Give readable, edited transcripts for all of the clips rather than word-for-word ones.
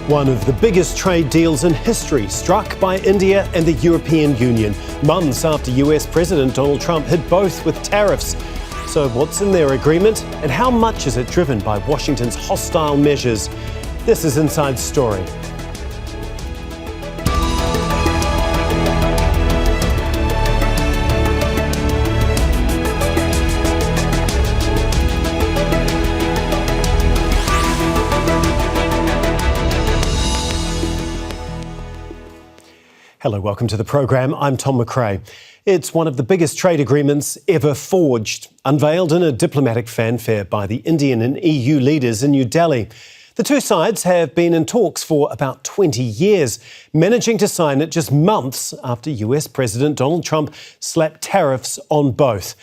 One of the biggest trade deals in history struck by India and the European Union, months after US President Donald Trump hit both with tariffs. So what's in their agreement and how much is it driven by Washington's hostile measures? This is Inside Story. Hello, welcome to the programme. I'm Tom McRae. It's one of the biggest trade agreements ever forged, unveiled in a diplomatic fanfare by the Indian and EU leaders in New Delhi. The two sides have been in talks for about 20 years, managing to sign it just months after US President Donald Trump slapped tariffs on both.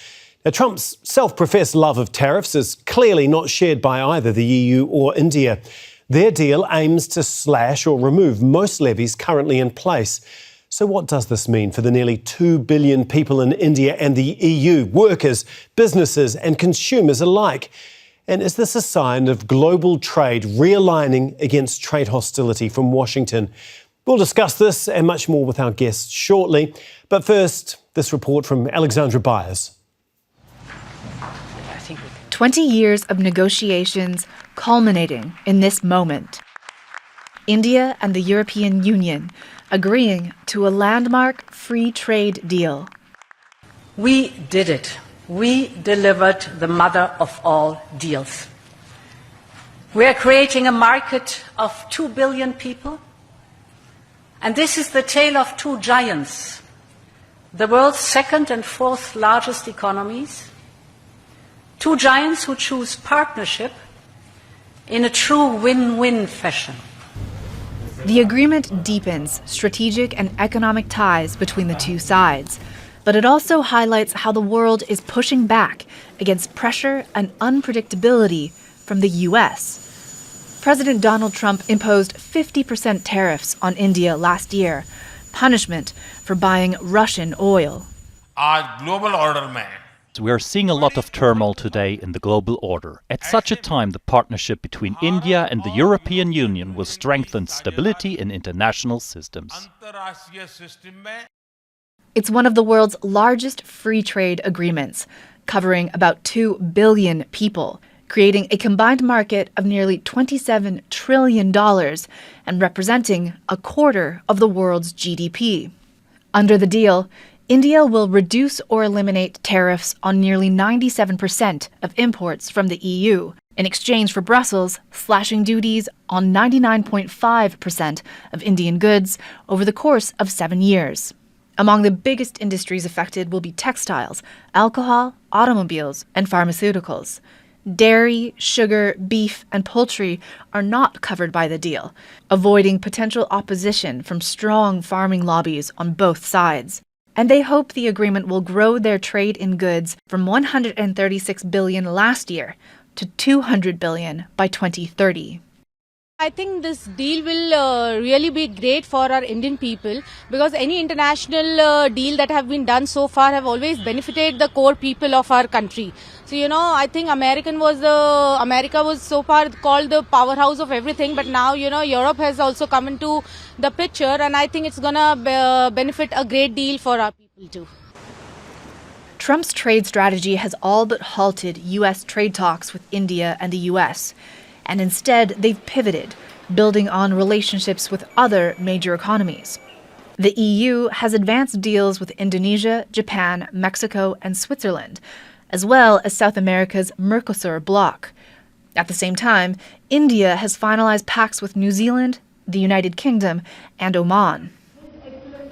Now, Trump's self-professed love of tariffs is clearly not shared by either the EU or India. Their deal aims to slash or remove most levies currently in place. So what does this mean for the nearly 2 billion people in India and the EU, workers, businesses and consumers alike? And is this a sign of global trade realigning against trade hostility from Washington? We'll discuss this and much more with our guests shortly. But first, this report from Alexandra Byers. 20 years of negotiations culminating in this moment. India and the European Union agreeing to a landmark free trade deal. We did it. We delivered the mother of all deals. We are creating a market of 2 billion people. And this is the tale of two giants, the world's second and fourth largest economies. Two giants who choose partnership in a true win-win fashion. The agreement deepens strategic and economic ties between the two sides, but it also highlights how the world is pushing back against pressure and unpredictability from the US. President Donald Trump imposed 50% tariffs on India last year, punishment for buying Russian oil. We are seeing a lot of turmoil today in the global order. At such a time, the partnership between India and the European Union will strengthen stability in international systems. It's one of the world's largest free trade agreements, covering about 2 billion people, creating a combined market of nearly $27 trillion and representing a quarter of the world's GDP. Under the deal, India will reduce or eliminate tariffs on nearly 97% of imports from the EU, in exchange for Brussels slashing duties on 99.5% of Indian goods over the course of 7 years. Among the biggest industries affected will be textiles, alcohol, automobiles, and pharmaceuticals. Dairy, sugar, beef, and poultry are not covered by the deal, avoiding potential opposition from strong farming lobbies on both sides. And they hope the agreement will grow their trade in goods from $136 billion last year to $200 billion by 2030. I think this deal will really be great for our Indian people, because any international deal that have been done so far have always benefited the core people of our country. So, I think America was so far called the powerhouse of everything, but now, Europe has also come into the picture, and I think it's going to benefit a great deal for our people too. Trump's trade strategy has all but halted U.S. trade talks with India and the U.S., and instead they've pivoted, building on relationships with other major economies. The EU has advanced deals with Indonesia, Japan, Mexico, and Switzerland, as well as South America's Mercosur bloc. At the same time, India has finalized pacts with New Zealand, the United Kingdom, and Oman.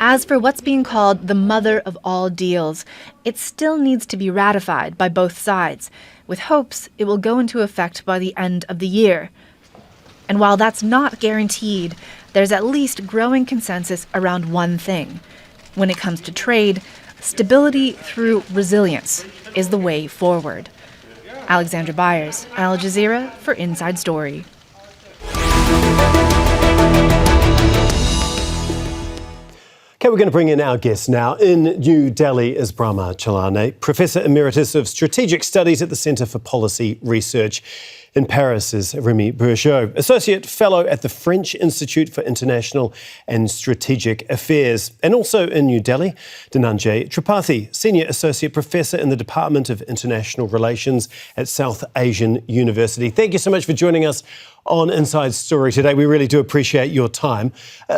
As for what's being called the mother of all deals, it still needs to be ratified by both sides, with hopes it will go into effect by the end of the year. And while that's not guaranteed, there's at least growing consensus around one thing. When it comes to trade, stability through resilience is the way forward. Alexandra Byers, Al Jazeera for Inside Story. Okay, we're going to bring in our guest now. In New Delhi is Brahma, Chellaney, Professor Emeritus of Strategic Studies at the Centre for Policy Research. In Paris is Remi Bourgeot, Associate Fellow at the French Institute for International and Strategic Affairs. And also in New Delhi, Dhananjay Tripathi, Senior Associate Professor in the Department of International Relations at South Asian University. Thank you so much for joining us on Inside Story today. We really do appreciate your time.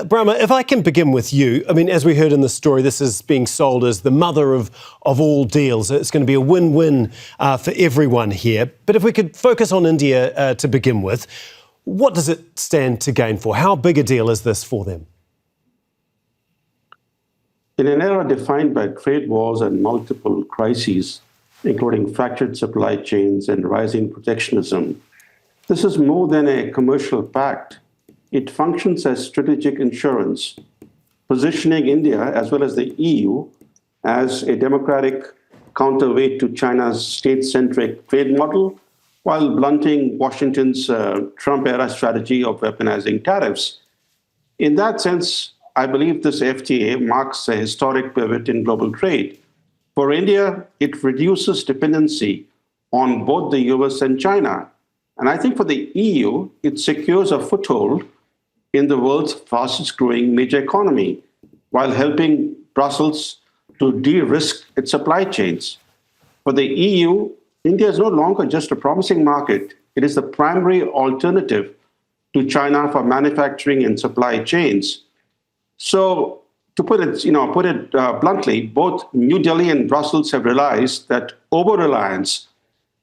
Brahma, if I can begin with you. I mean, as we heard in the story, this is being sold as the mother of all deals. It's going to be a win-win for everyone here. But if we could focus on India to begin with, what does it stand to gain for? How big a deal is this for them? In an era defined by trade wars and multiple crises, including fractured supply chains and rising protectionism, this is more than a commercial pact. It functions as strategic insurance, positioning India as well as the EU as a democratic counterweight to China's state-centric trade model, while blunting Washington's Trump-era strategy of weaponizing tariffs. In that sense, I believe this FTA marks a historic pivot in global trade. For India, it reduces dependency on both the US and China. And I think for the EU, it secures a foothold in the world's fastest growing major economy, while helping Brussels to de-risk its supply chains. For the EU, India is no longer just a promising market. It is the primary alternative to China for manufacturing and supply chains. So to put it bluntly, both New Delhi and Brussels have realized that over-reliance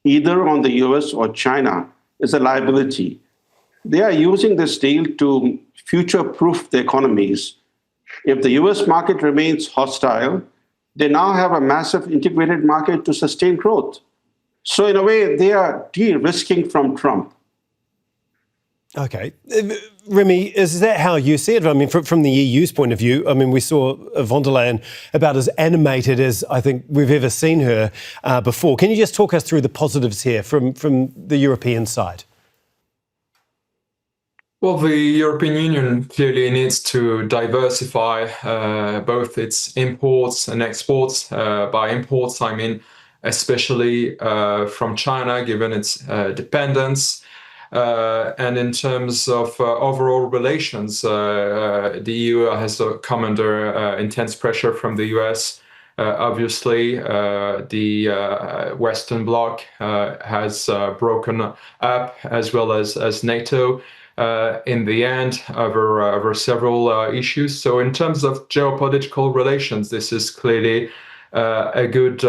either on the US or China is a liability. They are using this deal to future-proof the economies. If the US market remains hostile, they now have a massive integrated market to sustain growth. So in a way, they are de-risking from Trump. OK. Remi, is that how you see it? I mean, from the EU's point of view, I mean, we saw von der Leyen about as animated as I think we've ever seen her before. Can you just talk us through the positives here from the European side? Well, the European Union clearly needs to diversify both its imports and exports. By imports, I mean especially from China, given its dependence. And in terms of overall relations, the EU has come under intense pressure from the US. Obviously, the Western Bloc has broken up, as well as NATO, in the end, over several issues. So in terms of geopolitical relations, this is clearly a good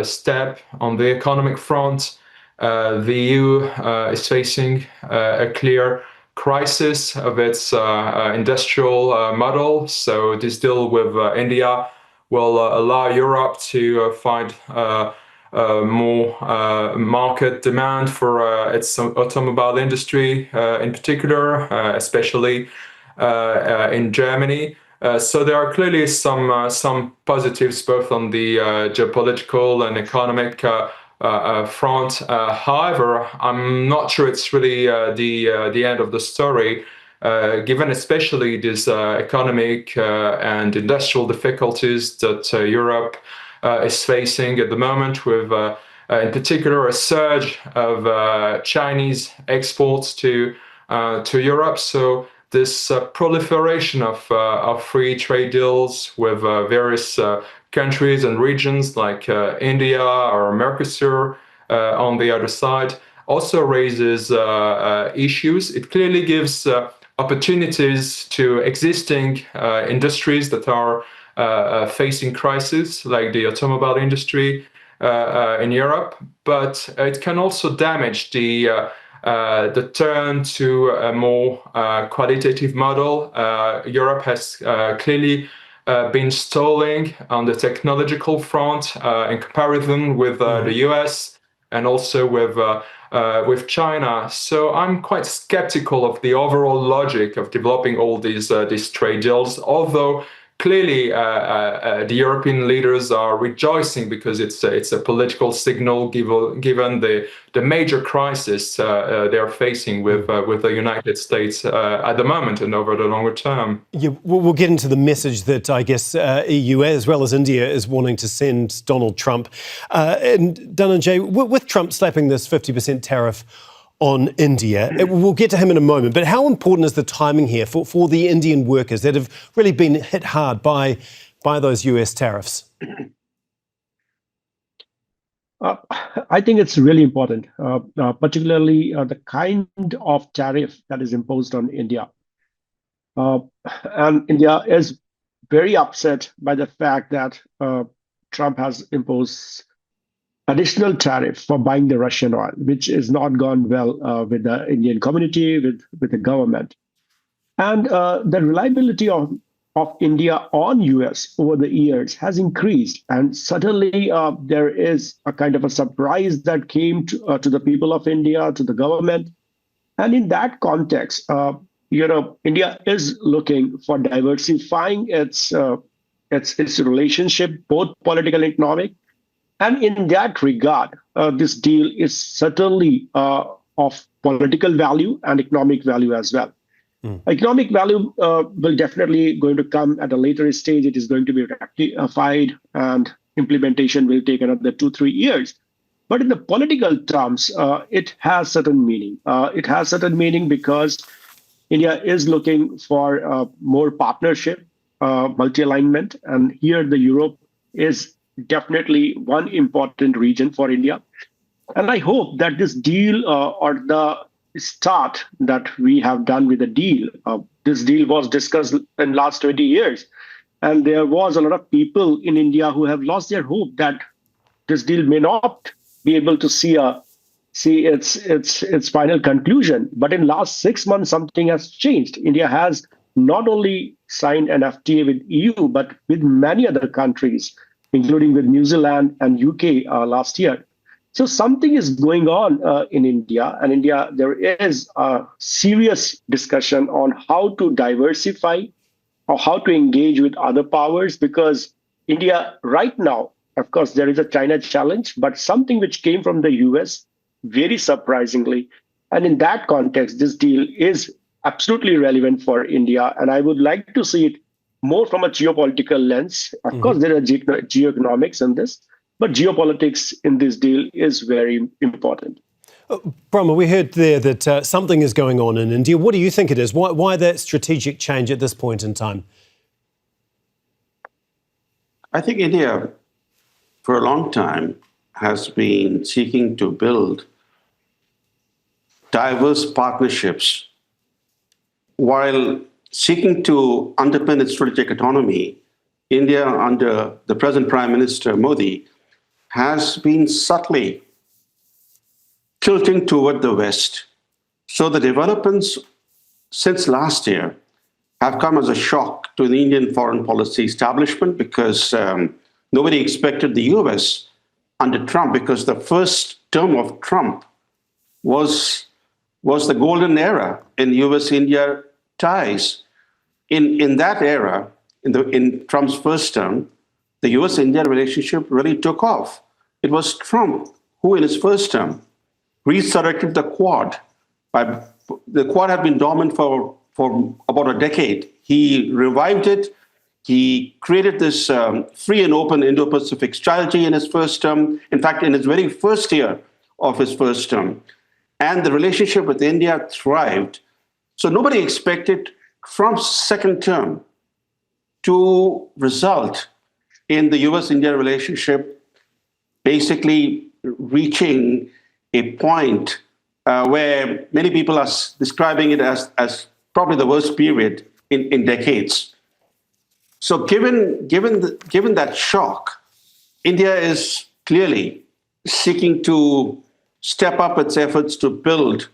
step. On the economic front, the EU is facing a clear crisis of its industrial model. So this deal with India will allow Europe to find more market demand for its automobile industry, in particular, especially in Germany. So there are clearly some positives both on the geopolitical and economic front. However, I'm not sure it's really the end of the story, given especially these economic and industrial difficulties that Europe is facing at the moment, with in particular a surge of Chinese exports to Europe. So this proliferation of free trade deals with various countries and regions like India or Mercosur on the other side also raises issues. It clearly gives opportunities to existing industries that are facing crisis, like the automobile industry in Europe, but it can also damage the turn to a more qualitative model. Europe has clearly been stalling on the technological front in comparison with the US and also with China. So I'm quite skeptical of the overall logic of developing all these trade deals, although clearly the European leaders are rejoicing because it's a political signal given the major crisis they're facing with the United States at the moment and over the longer term. Yeah, we'll get into the message that I guess EU as well as India is wanting to send Donald Trump. And Dhananjay, with Trump slapping this 50% tariff on India. We'll get to him in a moment, but how important is the timing here for the Indian workers that have really been hit hard by those US tariffs? I think it's really important, particularly the kind of tariff that is imposed on India. And India is very upset by the fact that Trump has imposed additional tariff for buying the Russian oil, which has not gone well with the Indian community, with the government. And the reliability of India on US over the years has increased. And suddenly there is a kind of a surprise that came to the people of India, to the government. And in that context, India is looking for diversifying its relationship, both political and economic. And in that regard, this deal is certainly of political value and economic value as well. Economic value will definitely going to come at a later stage. It is going to be ratified and implementation will take another 2-3 years. But in the political terms, it has certain meaning. It has certain meaning because India is looking for more partnership, multi-alignment, and here the Europe is definitely one important region for India. And I hope that this deal or the start that we have done with the deal, this deal was discussed in last 20 years. And there was a lot of people in India who have lost their hope that this deal may not be able to see its final conclusion. But in last 6 months, something has changed. India has not only signed an FTA with EU, but with many other countries, including with New Zealand and UK last year. So something is going on in India. And India, there is a serious discussion on how to diversify or how to engage with other powers, because India right now, of course, there is a China challenge, but something which came from the US, very surprisingly. And in that context, this deal is absolutely relevant for India. And I would like to see it more from a geopolitical lens. Of course, there are geoeconomics in this, but geopolitics in this deal is very important. Brahma, we heard there that something is going on in India. What do you think it is? Why that strategic change at this point in time? I think India, for a long time, has been seeking to build diverse partnerships while seeking to underpin its strategic autonomy. India, under the present Prime Minister Modi, has been subtly tilting toward the West. So the developments since last year have come as a shock to the Indian foreign policy establishment, because nobody expected the US under Trump, because the first term of Trump was the golden era in US-India ties. In that era, in Trump's first term, the US-India relationship really took off. It was Trump who, in his first term, resurrected the Quad. The Quad had been dormant for about a decade. He revived it. He created this free and open Indo-Pacific strategy in his first term. In fact, in his very first year of his first term. And the relationship with India thrived. So nobody expected Trump's second term to result in the US-India relationship basically reaching a point where many people are describing it as probably the worst period in decades. So given that shock, India is clearly seeking to step up its efforts to build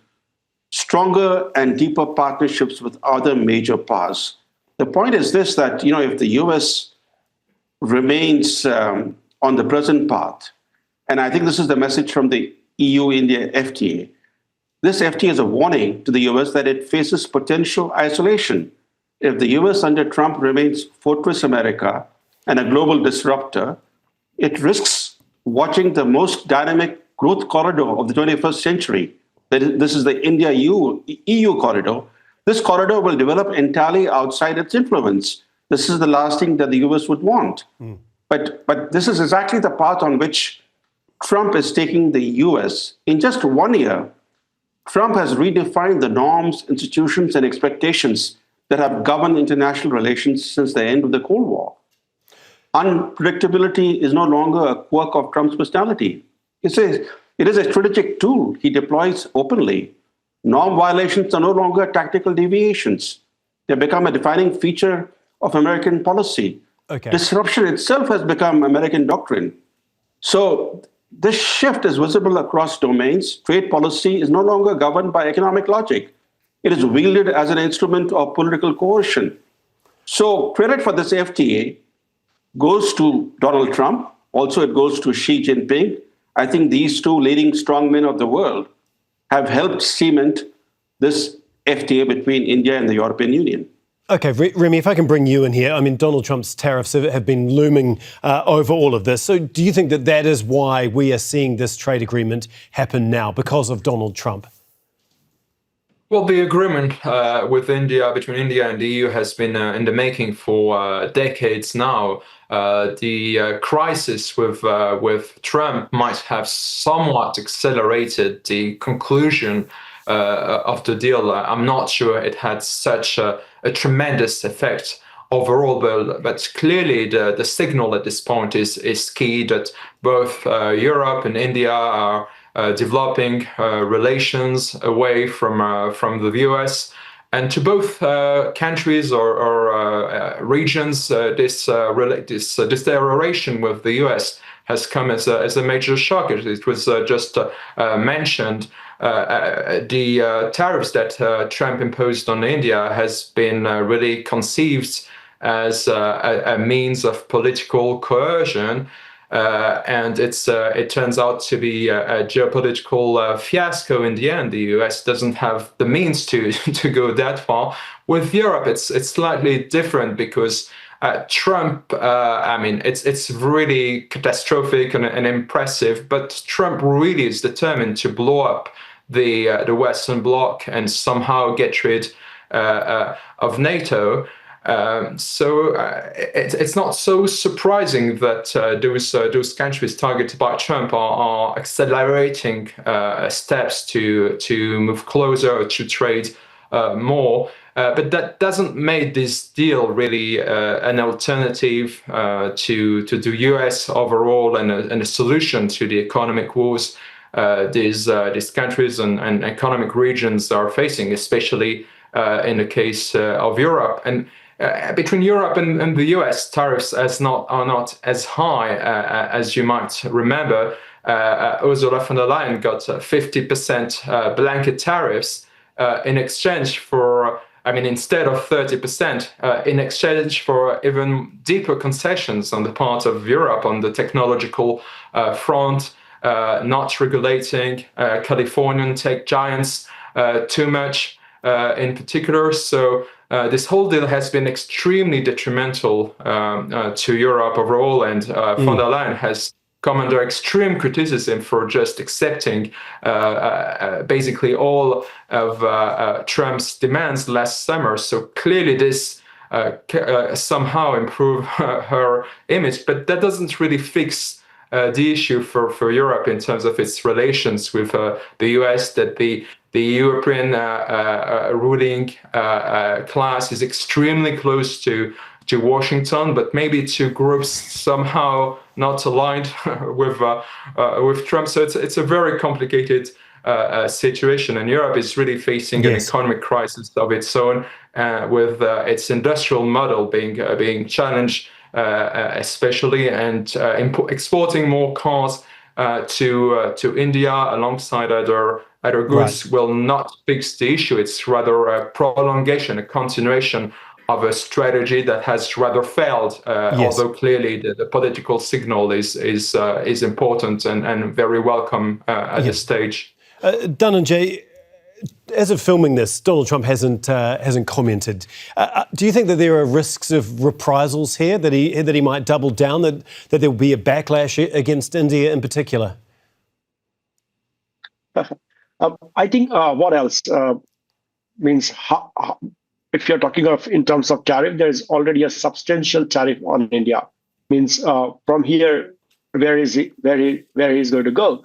stronger and deeper partnerships with other major powers. The point is this, that if the US remains on the present path, and I think this is the message from the EU-India FTA, this FTA is a warning to the US that it faces potential isolation. If the US under Trump remains Fortress America and a global disruptor, it risks watching the most dynamic growth corridor of the 21st century. This is the India-EU corridor. This corridor will develop entirely outside its influence. This is the last thing that the US would want. But this is exactly the path on which Trump is taking the US. In just 1 year, Trump has redefined the norms, institutions, and expectations that have governed international relations since the end of the Cold War. Unpredictability is no longer a quirk of Trump's personality. It is a strategic tool he deploys openly. Norm violations are no longer tactical deviations. They become a defining feature of American policy. Okay. Disruption itself has become American doctrine. So this shift is visible across domains. Trade policy is no longer governed by economic logic. It is wielded as an instrument of political coercion. So credit for this FTA goes to Donald Trump. Also, it goes to Xi Jinping. I think these two leading strongmen of the world have helped cement this FTA between India and the European Union. Okay, Remi, if I can bring you in here. I mean, Donald Trump's tariffs have been looming over all of this. So do you think that that is why we are seeing this trade agreement happen now, because of Donald Trump? Well, the agreement between India and the EU has been in the making for decades now. The crisis with Trump might have somewhat accelerated the conclusion of the deal. I'm not sure it had such a tremendous effect overall, but clearly the signal at this point is key that both Europe and India are developing relations away from the US. And to both countries or regions, this deterioration with the US has come as a major shock. It was just mentioned. The tariffs that Trump imposed on India has been really conceived as a means of political coercion. And it turns out to be a geopolitical fiasco in the end. The US doesn't have the means to go that far. With Europe, it's slightly different because Trump, it's really catastrophic and impressive, but Trump really is determined to blow up the Western Bloc and somehow get rid of NATO. So it's not so surprising that those countries targeted by Trump are accelerating steps to move closer to trade more. But that doesn't make this deal really an alternative to the US overall and a solution to the economic woes these countries and economic regions are facing, especially in the case of Europe. And between Europe and the US, tariffs are not as high as you might remember. Ursula von der Leyen got 50% blanket tariffs in exchange for, instead of 30%, in exchange for even deeper concessions on the part of Europe on the technological front, not regulating Californian tech giants too much in particular. So this whole deal has been extremely detrimental to Europe overall, and von der Leyen has come under extreme criticism for just accepting basically all of Trump's demands last summer. So clearly this somehow improved her image, but that doesn't really fix the issue for Europe in terms of its relations with the US, that the European ruling class is extremely close to Washington, but maybe to groups somehow not aligned with Trump. So it's a very complicated situation, and Europe is really facing an economic crisis of its own, with its industrial model being challenged, especially, and exporting more cars to India alongside other goods will not fix the issue. It's rather a prolongation, a continuation of a strategy that has rather failed, although clearly the political signal is important and very welcome at this stage. Dhananjay, as of filming this, Donald Trump hasn't commented. Do you think that there are risks of reprisals here, that he might double down, that there will be a backlash against India in particular? I think what else means, if you're talking of in terms of tariff, there is already a substantial tariff on India. Means from here, where is he going to go?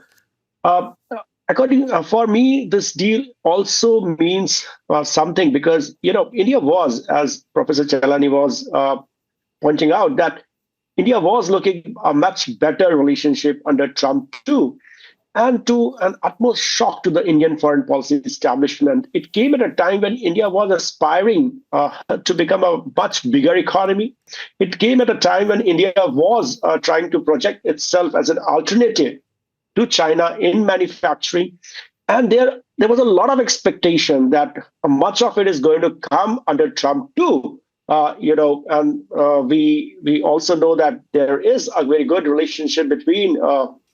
For me, this deal also means something because India was, as Professor Chellaney was pointing out, that India was looking a much better relationship under Trump too. And to an utmost shock to the Indian foreign policy establishment, it came at a time when India was aspiring to become a much bigger economy. It came at a time when India was trying to project itself as an alternative to China in manufacturing. And there was a lot of expectation that much of it is going to come under Trump too. We also know that there is a very good relationship between,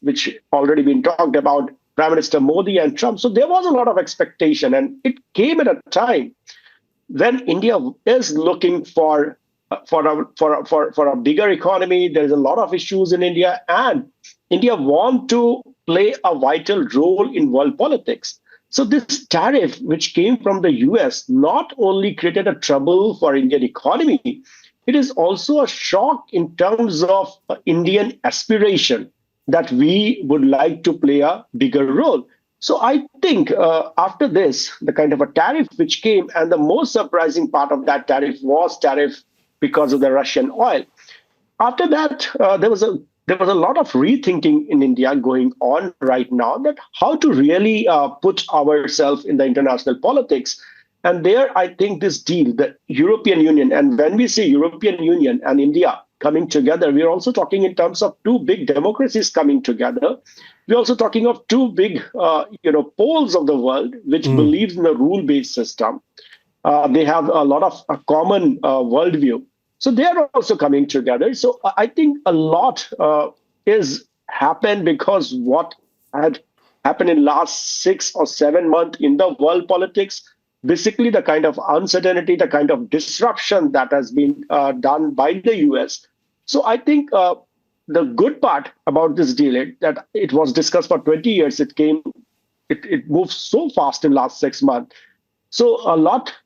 which already been talked about, Prime Minister Modi and Trump. So there was a lot of expectation, and it came at a time when India is looking for a bigger economy. There is a lot of issues in India, and India want to play a vital role in world politics. So this tariff, which came from the US, not only created a trouble for Indian economy, it is also a shock in terms of Indian aspiration that we would like to play a bigger role. So I think after this, the kind of a tariff which came, and the most surprising part of that tariff was tariff because of the Russian oil. After that, there was a lot of rethinking in India going on right now, that how to really put ourselves in the international politics. And there, I think this deal, the European Union, and when we say European Union and India coming together, we're also talking in terms of two big democracies coming together. We're also talking of two big, poles of the world, which believes in a rule-based system. They have a lot of a common worldview. So they are also coming together. So I think a lot is happened because what had happened in last 6 or 7 months in the world politics, basically the kind of uncertainty, the kind of disruption that has been done by the US. So I think the good part about this deal is that it was discussed for 20 years. It moved so fast in last 6 months. So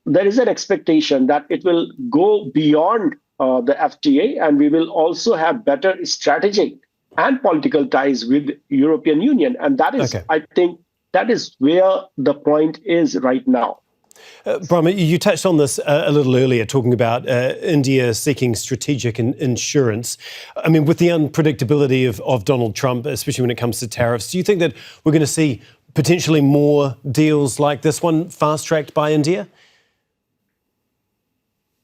there is an expectation that it will go beyond the FTA, and we will also have better strategic and political ties with European Union. And that is, I think, that is where the point is right now. Brahma, you touched on this a little earlier, talking about India seeking strategic insurance. I mean, with the unpredictability of Donald Trump, especially when it comes to tariffs, do you think that we're going to see potentially more deals like this one fast-tracked by India?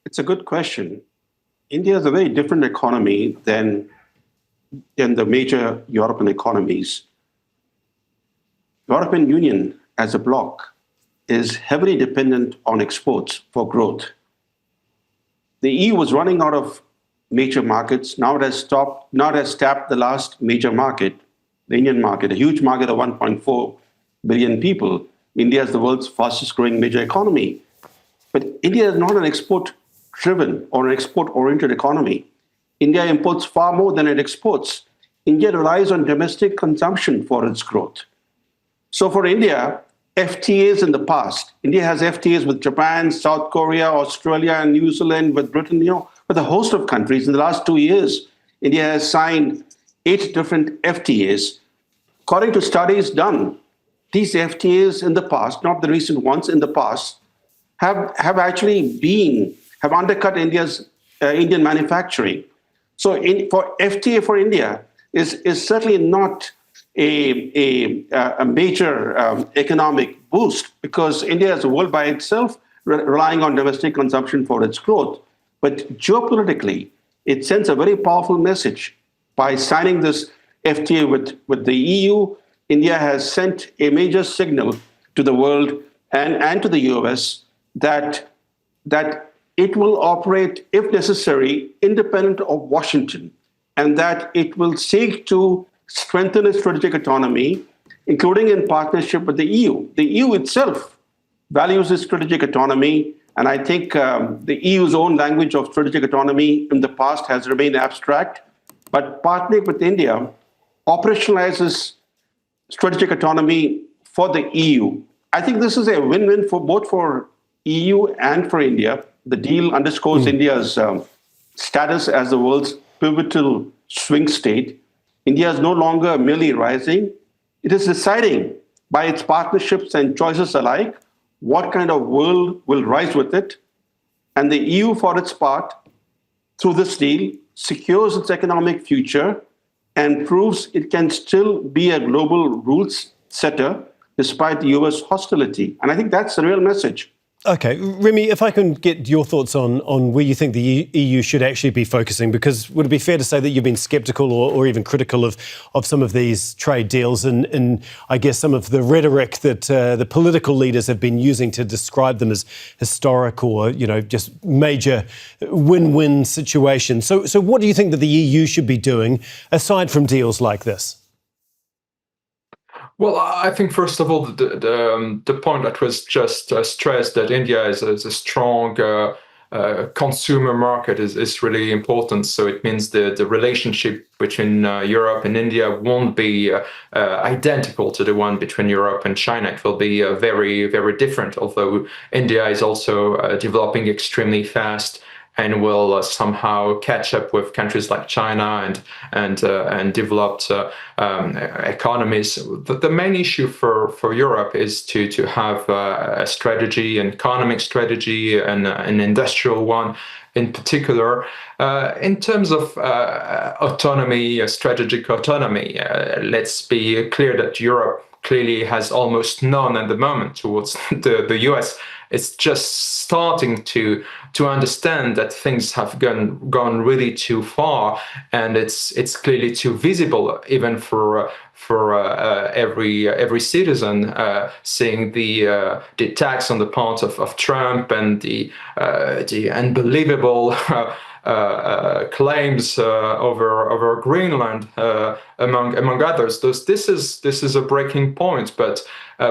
It's a good question. India is a very different economy than the major European economies. European Union as a bloc is heavily dependent on exports for growth. The EU was running out of major markets. Now it has tapped the last major market, the Indian market, a huge market of 1.4 billion people. India is the world's fastest growing major economy. But India is not an export-driven or an export-oriented economy. India imports far more than it exports. India relies on domestic consumption for its growth. So for India, FTAs in the past, India has FTAs with Japan, South Korea, Australia, and New Zealand, with Britain, with a host of countries. In the last 2 years, India has signed 8 different FTAs. According to studies done, these FTAs in the past, not the recent ones, in the past, have undercut Indian manufacturing. So for FTA for India is certainly not a major economic boost, because India is a world by itself, relying on domestic consumption for its growth. But geopolitically, it sends a very powerful message. By signing this FTA with the EU, India has sent a major signal to the world and to the US that it will operate, if necessary, independent of Washington, and that it will seek to strengthen its strategic autonomy, including in partnership with the EU. The EU itself values its strategic autonomy, and I think the EU's own language of strategic autonomy in the past has remained abstract, but partnering with India operationalizes strategic autonomy for the EU. I think this is a win-win for both for EU and for India. The deal underscores India's status as the world's pivotal swing state. India is no longer merely rising. It is deciding by its partnerships and choices alike, what kind of world will rise with it. And the EU, for its part, through this deal, secures its economic future and proves it can still be a global rules setter despite the US hostility. And I think that's the real message. Okay, Remi, if I can get your thoughts on where you think the EU should actually be focusing, because would it be fair to say that you've been sceptical or even critical of some of these trade deals and I guess some of the rhetoric that the political leaders have been using to describe them as historic or, just major win-win situations. So what do you think that the EU should be doing aside from deals like this? Well, I think, first of all, the point that was just stressed, that India is a strong consumer market is really important. So it means the relationship between Europe and India won't be identical to the one between Europe and China. It will be very, very different, although India is also developing extremely fast and will somehow catch up with countries like China and developed economies. The main issue for Europe is to have a strategy, an economic strategy, and an industrial one. In particular, in terms of autonomy, strategic autonomy, let's be clear that Europe clearly has almost none at the moment towards the US. It's just starting to understand that things have gone really too far, and it's clearly too visible even for every citizen, seeing the attacks on the part of Trump and the unbelievable claims over Greenland, among others. This is a breaking point, but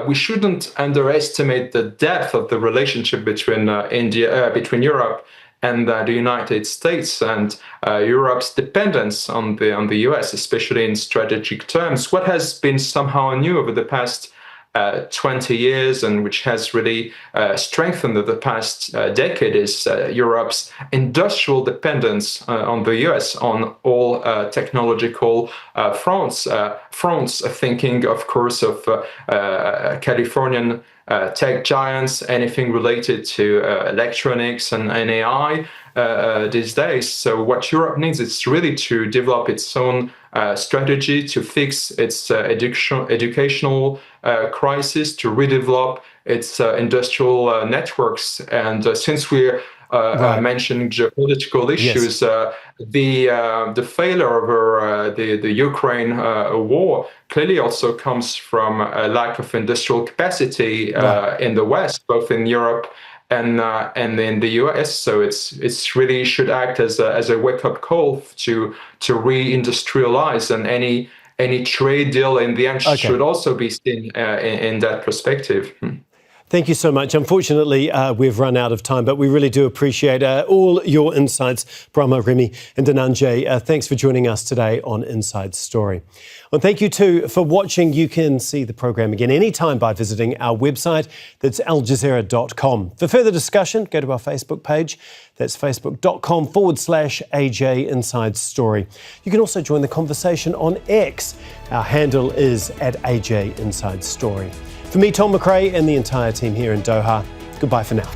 we shouldn't underestimate the depth of the relationship between Europe and the United States, and Europe's dependence on the US, especially in strategic terms. What has been somehow new over the past 20 years, and which has really strengthened the past decade, is Europe's industrial dependence on the US on all technological fronts. Thinking, of course, of Californian tech giants, anything related to electronics and AI these days. So what Europe needs is really to develop its own strategy to fix its educational crisis, to redevelop its industrial networks. And since we're mentioning geopolitical issues, yes, the failure over the Ukraine war clearly also comes from a lack of industrial capacity in the West, both in Europe and in the US. So it's really should act as a wake-up call to re-industrialize, and any trade deal in the end should also be seen in that perspective. Thank you so much. Unfortunately, we've run out of time, but we really do appreciate all your insights, Brahma, Remi and Dhananjay. Thanks for joining us today on Inside Story. And thank you too for watching. You can see the program again anytime by visiting our website. That's aljazeera.com. For further discussion, go to our Facebook page. That's facebook.com/AJ Inside Story. You can also join the conversation on X. Our handle is @AJ Inside Story. For me, Tom McRae, and the entire team here in Doha, goodbye for now.